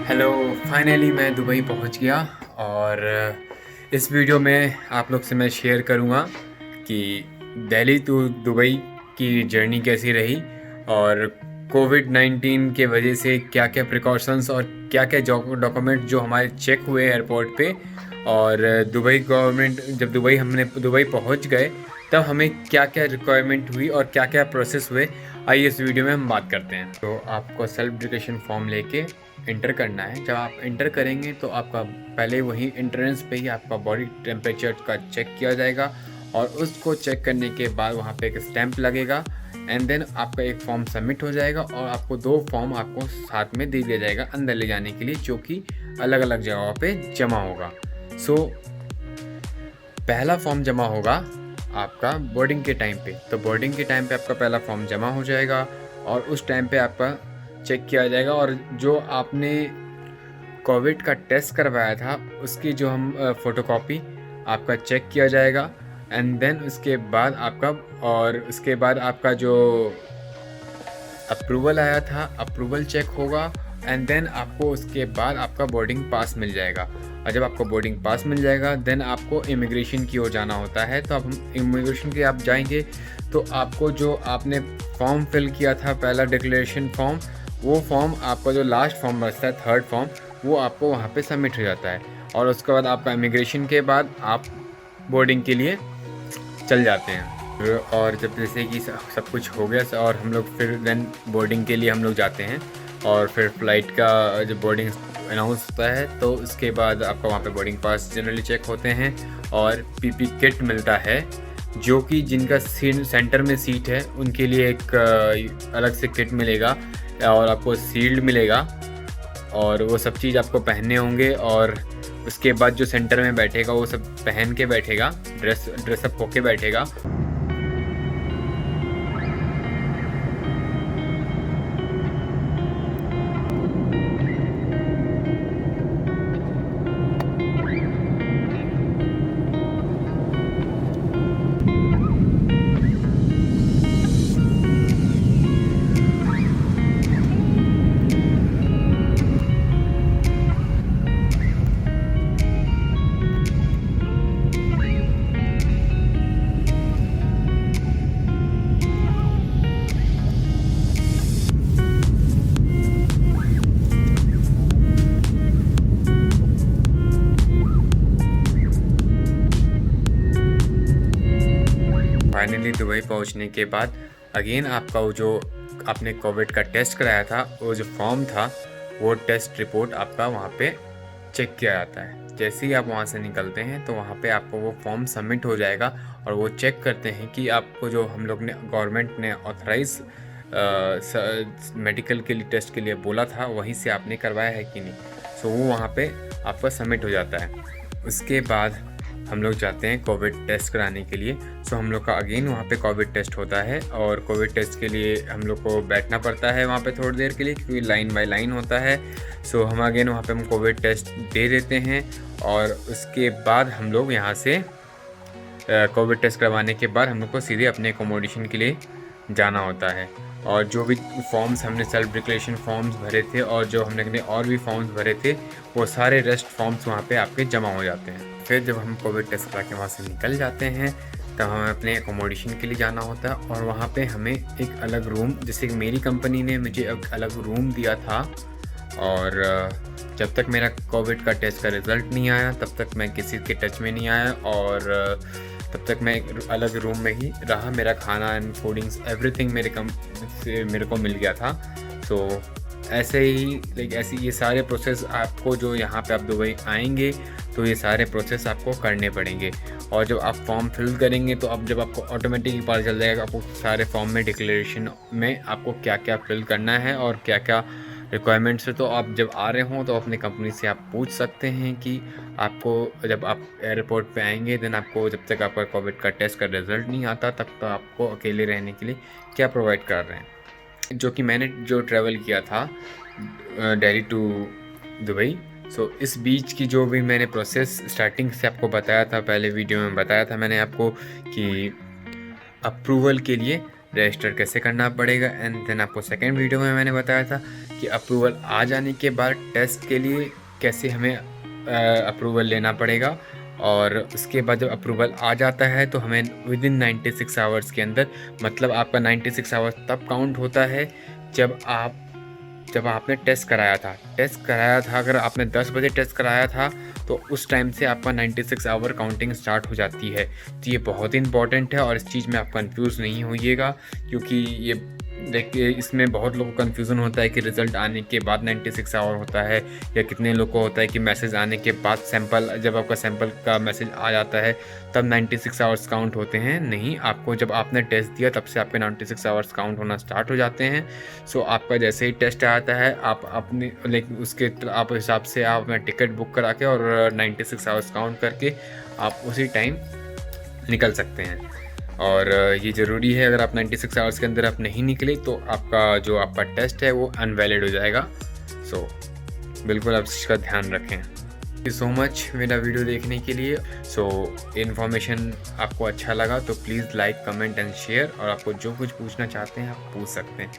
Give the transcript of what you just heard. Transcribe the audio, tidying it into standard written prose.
Hello. Finally मैं Dubai पहुंच गया और इस वीडियो में आप लोग से मैं शेयर करूंगा कि दिल्ली टू दुबई की जर्नी कैसी रही और कोविड-19 के वजह से क्या क्या प्रिकॉशंस और क्या क्या डॉक्यूमेंट जो हमारे चेक हुए एयरपोर्ट पे और दुबई गवर्नमेंट जब हमने दुबई पहुंच गए तब हमें क्या क्या रिक्वायरमेंट हुई और क्या क्या प्रोसेस हुए। आइए इस वीडियो में हम बात करते हैं। तो आपको सेल्फ डिक्लेरेशन फॉर्म लेके इंटर करना है। जब आप इंटर करेंगे तो आपका पहले वही एंट्रेंस पे ही आपका बॉडी टेम्परेचर का चेक किया जाएगा और उसको चेक करने के बाद वहाँ पे एक स्टैंप लगेगा एंड देन आपका एक फॉर्म सबमिट हो जाएगा और आपको 2 फॉर्म आपको साथ में दे दिया जाएगा अंदर ले जाने के लिए, जो कि अलग अलग जगहों पे जमा होगा। सो पहला फॉर्म जमा होगा आपका बोर्डिंग के टाइम पे। तो बोर्डिंग के टाइम पे आपका पहला फॉर्म जमा हो जाएगा और उस टाइम पे आपका चेक किया जाएगा और जो आपने कोविड का टेस्ट करवाया था उसकी जो हम फ़ोटोकॉपी आपका चेक किया जाएगा एंड देन उसके बाद आपका जो अप्रूवल आया था अप्रूवल चेक होगा एंड देन आपको उसके बाद आपका बोर्डिंग पास मिल जाएगा। और जब आपको बोर्डिंग पास मिल जाएगा देन आपको इमिग्रेशन की ओर जाना होता है। तो अब हम इमिग्रेशन के आप जाएंगे तो आपको जो आपने फॉर्म फिल किया था पहला डिक्लेरेशन फॉर्म, वो फॉर्म आपका जो लास्ट फॉर्म बचता है थर्ड फॉर्म, वो आपको वहाँ पे सबमिट हो जाता है और उसके बाद आपका इमिग्रेशन के बाद आप बोर्डिंग के लिए चल जाते हैं। और जब जैसे कि सब कुछ हो गया और हम लोग फिर देन बोर्डिंग के लिए हम लोग जाते हैं और फिर फ़्लाइट का जब बोर्डिंग अनाउंस होता है तो उसके बाद आपका वहाँ पे बोर्डिंग पास जनरली चेक होते हैं और पीपी किट मिलता है, जो कि जिनका सेंटर में सीट है उनके लिए एक अलग से किट मिलेगा और आपको सील्ड मिलेगा और वो सब चीज़ आपको पहनने होंगे। और उसके बाद जो सेंटर में बैठेगा वो सब पहन के बैठेगा, ड्रेसअप होके बैठेगा। फाइनली दुबई पहुंचने के बाद अगेन आपका वो जो आपने कोविड का टेस्ट कराया था वो जो फॉर्म था वो टेस्ट रिपोर्ट आपका वहाँ पे चेक किया जाता है। जैसे ही आप वहाँ से निकलते हैं तो वहाँ पे आपको वो फॉर्म सबमिट हो जाएगा और वो चेक करते हैं कि आपको जो हम लोग ने गवर्नमेंट ने ऑथराइज मेडिकल के लिए टेस्ट के लिए बोला था वहीं से आपने करवाया है कि नहीं। सो वो वहाँ पे आपका सबमिट हो जाता है। उसके बाद हम लोग जाते हैं कोविड टेस्ट कराने के लिए। सो हम लोग का अगेन वहाँ पे कोविड टेस्ट होता है और कोविड टेस्ट के लिए हम लोग को बैठना पड़ता है वहाँ पे थोड़ी देर के लिए, क्योंकि लाइन बाय लाइन होता है। सो हम अगेन वहाँ पे हम कोविड टेस्ट दे देते हैं और उसके बाद हम लोग यहाँ से कोविड टेस्ट करवाने के बाद हम लोग को सीधे अपने अकोमोडेशन के लिए जाना होता है। और जो भी फॉर्म्स हमने सेल्फ डिक्लेरेशन फॉर्म्स भरे थे और जो हमने और भी फॉर्म्स भरे थे वो सारे रेस्ट फॉर्म्स वहाँ पे आपके जमा हो जाते हैं। फिर जब हम कोविड टेस्ट करा के वहाँ से निकल जाते हैं तब हमें अपने अकोमोडेशन के लिए जाना होता है और वहाँ पे हमें एक अलग रूम, जैसे कि मेरी कंपनी ने मुझे एक अलग रूम दिया था और जब तक मेरा कोविड का टेस्ट का रिज़ल्ट नहीं आया तब तक मैं किसी के टच में नहीं आया और तब तक मैं एक अलग रूम में ही रहा। मेरा खाना एंड फूडिंग्स एवरीथिंग मेरे को मिल गया था। सो ऐसे ही ऐसे ये सारे प्रोसेस आपको जो यहाँ पे आप दुबई आएंगे तो ये सारे प्रोसेस आपको करने पड़ेंगे। और जब आप फॉर्म फिल करेंगे तो अब जब आपको ऑटोमेटिकली पता चल जाएगा आपको सारे फॉर्म में डिक्लेरेशन में आपको क्या क्या फिल करना है और क्या क्या रिक्वायरमेंट्स है। तो आप जब आ रहे हों तो अपनी कंपनी से आप पूछ सकते हैं कि आपको जब आप एयरपोर्ट पे आएंगे देन आपको जब तक आपका कोविड का टेस्ट का रिज़ल्ट नहीं आता तब तो आपको अकेले रहने के लिए क्या प्रोवाइड कर रहे हैं। जो कि मैंने जो ट्रैवल किया था दिल्ली टू दुबई। सो इस बीच की जो भी मैंने प्रोसेस स्टार्टिंग से आपको बताया था, पहले वीडियो में बताया था मैंने आपको कि अप्रूवल के लिए रजिस्टर कैसे करना पड़ेगा। एंड देन आपको सेकेंड वीडियो में मैंने बताया था कि अप्रूवल आ जाने के बाद टेस्ट के लिए कैसे हमें अप्रूवल लेना पड़ेगा, और उसके बाद जब अप्रूवल आ जाता है तो हमें विदिन 96 आवर्स के अंदर, मतलब आपका 96 आवर्स तब काउंट होता है जब आपने टेस्ट कराया था। अगर आपने 10 बजे टेस्ट कराया था तो उस टाइम से आपका 96 आवर काउंटिंग स्टार्ट हो जाती है। तो ये बहुत इंपॉर्टेंट है और इस चीज़ में आप कंफ्यूज नहीं होइएगा, क्योंकि ये देखिए इसमें बहुत लोगों को कन्फ्यूज़न होता है कि रिज़ल्ट आने के बाद 96 आवर होता है, या कितने लोग को होता है कि मैसेज आने के बाद जब आपका सैंपल का मैसेज आ जाता है तब 96 आवर्स काउंट होते हैं। नहीं, आपको जब आपने टेस्ट दिया तब से आपके 96 आवर्स काउंट होना स्टार्ट हो जाते हैं। सो आपका जैसे ही टेस्ट आता है आप अपने आप हिसाब से आप अपना टिकट बुक करा के और 96 आवर्स काउंट करके आप उसी टाइम निकल सकते हैं। और ये ज़रूरी है, अगर आप 96 आवर्स के अंदर आप नहीं निकले तो आपका टेस्ट है वो अनवैलिड हो जाएगा। सो बिल्कुल आप इसका ध्यान रखें। थैंक यू सो मच मेरा वीडियो देखने के लिए। सो इन्फॉर्मेशन आपको अच्छा लगा तो please like, comment and share, और आपको जो कुछ पूछना चाहते हैं आप पूछ सकते हैं।